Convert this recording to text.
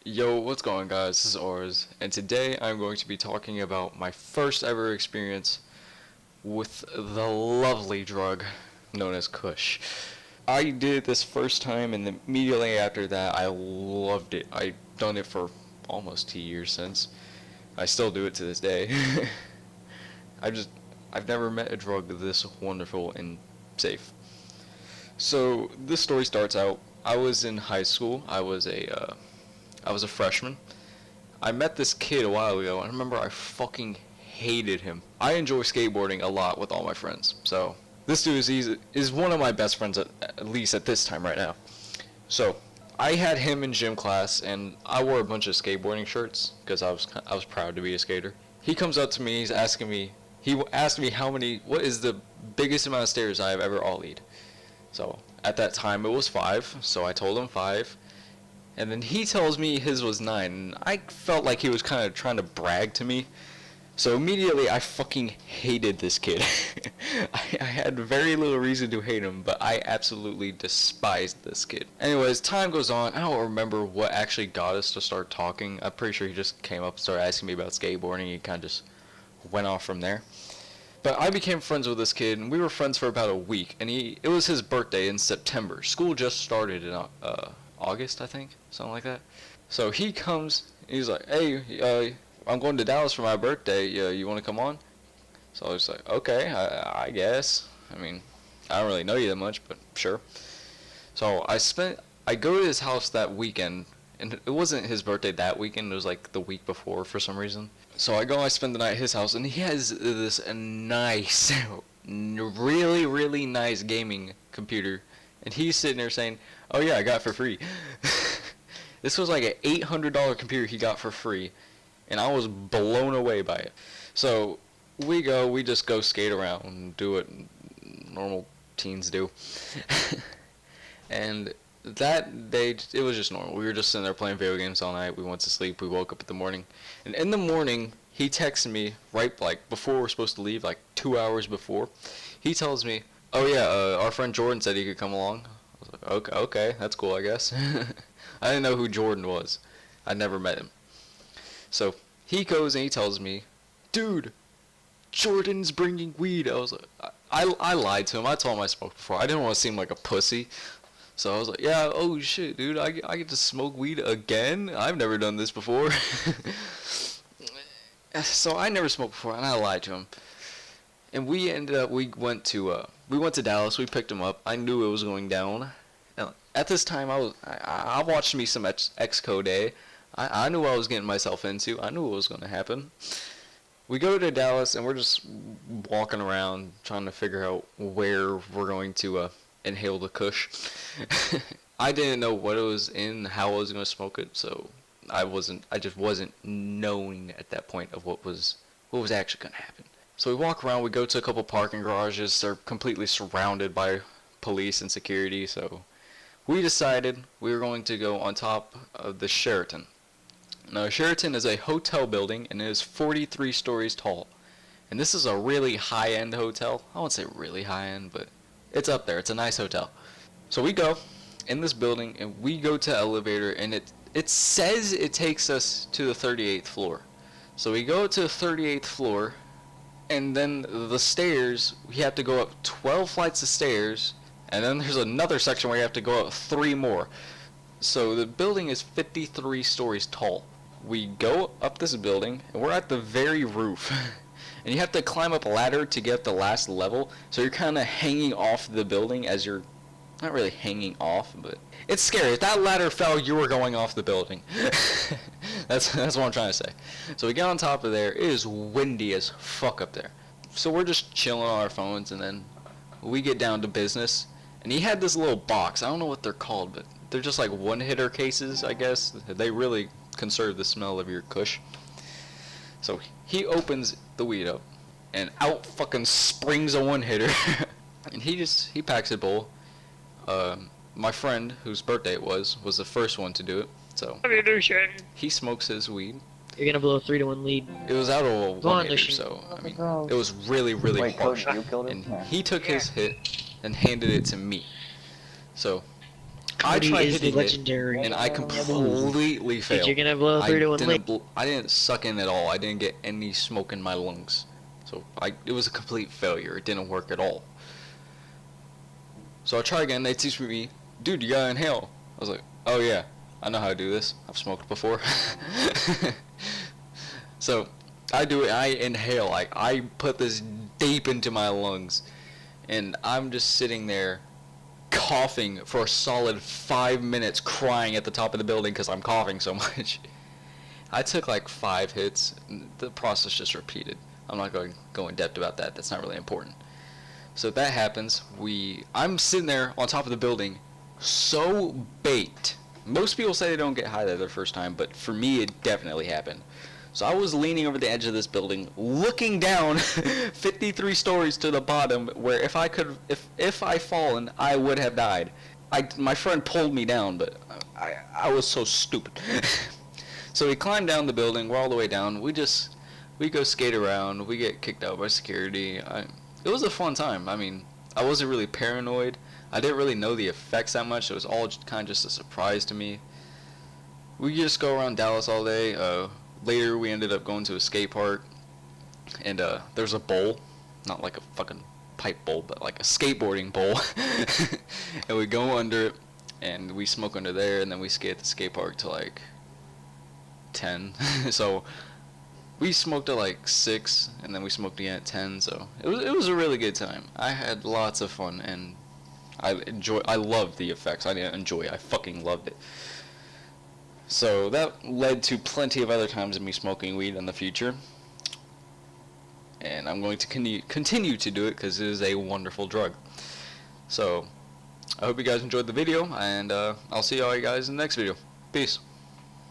Yo, what's going on, guys? This is Ors, and today I'm going to be talking about my first ever experience with the lovely drug known as Kush. I did it this first time, and immediately after that, I loved it. I've done it for almost 2 years since. I still do it to this day. I just, I've never met a drug this wonderful and safe. So this story starts out. I was in high school. I was a freshman. I met this kid a while ago, and I remember I fucking hated him. I enjoy skateboarding a lot with all my friends, so this dude is one of my best friends at least at this time right now. So I had him in gym class, and I wore a bunch of skateboarding shirts because I was proud to be a skater. He comes up to me, he asked me what is the biggest amount of stairs I have ever ollied. So at that time it was 5, so I told him 5. And then he tells me his was 9, and I felt like he was kind of trying to brag to me. So immediately I fucking hated this kid. I had very little reason to hate him, but I absolutely despised this kid. Anyways, time goes on. I don't remember what actually got us to start talking. I'm pretty sure he just came up and started asking me about skateboarding. He kind of just went off from there. But I became friends with this kid, and we were friends for about a week. And it was his birthday in September. School just started in August, I think, something like that. So he comes, he's like, hey, I'm going to Dallas for my birthday, you want to come on? So I was like, okay, I guess. I mean, I don't really know you that much, but sure. So I go to his house that weekend, and it wasn't his birthday that weekend, it was like the week before for some reason. So I spend the night at his house, and he has this nice, really, really nice gaming computer. And he's sitting there saying, oh yeah, I got it for free. This was like an $800 computer he got for free, and I was blown away by it. So we just go skate around and do what normal teens do. And that day, it was just normal. We were just sitting there playing video games all night. We went to sleep. We woke up in the morning. And in the morning, he texted me right like before we're supposed to leave, like 2 hours before. He tells me, oh yeah, our friend Jordan said he could come along. I was like, okay, that's cool, I guess. I didn't know who Jordan was. I'd never met him. So he goes and he tells me, dude, Jordan's bringing weed. I was like, I lied to him. I told him I smoked before. I didn't want to seem like a pussy. So I was like, yeah, oh shit, dude, I get to smoke weed again? I've never done this before. So I never smoked before, and I lied to him. And we went to Dallas. We picked him up. I knew it was going down. And at this time, I watched me some Xcode. I knew what I was getting myself into. I knew what was going to happen. We go to Dallas, and we're just walking around trying to figure out where we're going to inhale the Kush. I didn't know what it was in, how I was going to smoke it, so I just wasn't knowing at that point of what was actually going to happen. So we walk around, we go to a couple parking garages. They're completely surrounded by police and security, so we decided we were going to go on top of the Sheraton. Now, Sheraton is a hotel building, and it is 43 stories tall. And this is a really high-end hotel. I won't say really high-end, but it's up there. It's a nice hotel. So we go in this building, and we go to the elevator, and it says it takes us to the 38th floor. So we go to the 38th floor, and then the stairs, we have to go up 12 flights of stairs, and then there's another section where you have to go up 3 more. So the building is 53 stories tall. We go up this building, and we're at the very roof. And you have to climb up a ladder to get the last level, so you're kind of hanging off the building as you're, not really hanging off, but it's scary. If that ladder fell, you were going off the building. That's what I'm trying to say. So we get on top of there. It is windy as fuck up there. So we're just chilling on our phones, and then we get down to business. And he had this little box. I don't know what they're called, but they're just like one-hitter cases, I guess. They really conserve the smell of your Kush. So he opens the weed up, and out fucking springs a one-hitter. And he packs a bowl. My friend, whose birthday it was the first one to do it. So he smokes his weed. You're gonna blow a 3-1 lead. It was out of a Go on, one hitter, Lucian. so I mean, it was really, really Wait, harsh. Coach, you killed him? And Yeah. he took his hit and handed it to me. So I Cody tried is the hitting it, legendary. and I completely failed. Dude, you're gonna blow a 3-1 lead. I didn't suck in at all. I didn't get any smoke in my lungs. So it was a complete failure. It didn't work at all. So I try again. They teach me, dude, you gotta inhale. I was like, oh yeah, I know how to do this. I've smoked before. So I do it. I inhale. Like, I put this deep into my lungs, and I'm just sitting there coughing for a solid 5 minutes, crying at the top of the building because I'm coughing so much. I took like 5 hits. And the process just repeated. I'm not going to go in depth about that. That's not really important. So that happens. I'm sitting there on top of the building, so baked. Most people say they don't get high there their first time, but for me it definitely happened. So I was leaning over the edge of this building, looking down 53 stories to the bottom, where if I fallen, I would have died. My friend pulled me down, but I was so stupid. So we climbed down the building. We're all the way down. We go skate around. We get kicked out by security. It was a fun time. I mean, I wasn't really paranoid. I didn't really know the effects that much. It was all kind of just a surprise to me. We just go around Dallas all day. Later, we ended up going to a skate park, and there's a bowl, not like a fucking pipe bowl, but like a skateboarding bowl, and we go under it, and we smoke under there, and then we skate at the skate park till like 10. So we smoked at like 6, and then we smoked again at 10. So it was a really good time. I had lots of fun, and I loved the effects. I didn't enjoy. I fucking loved it. So that led to plenty of other times of me smoking weed in the future. And I'm going to continue to do it because it is a wonderful drug. So I hope you guys enjoyed the video, and I'll see all you guys in the next video. Peace.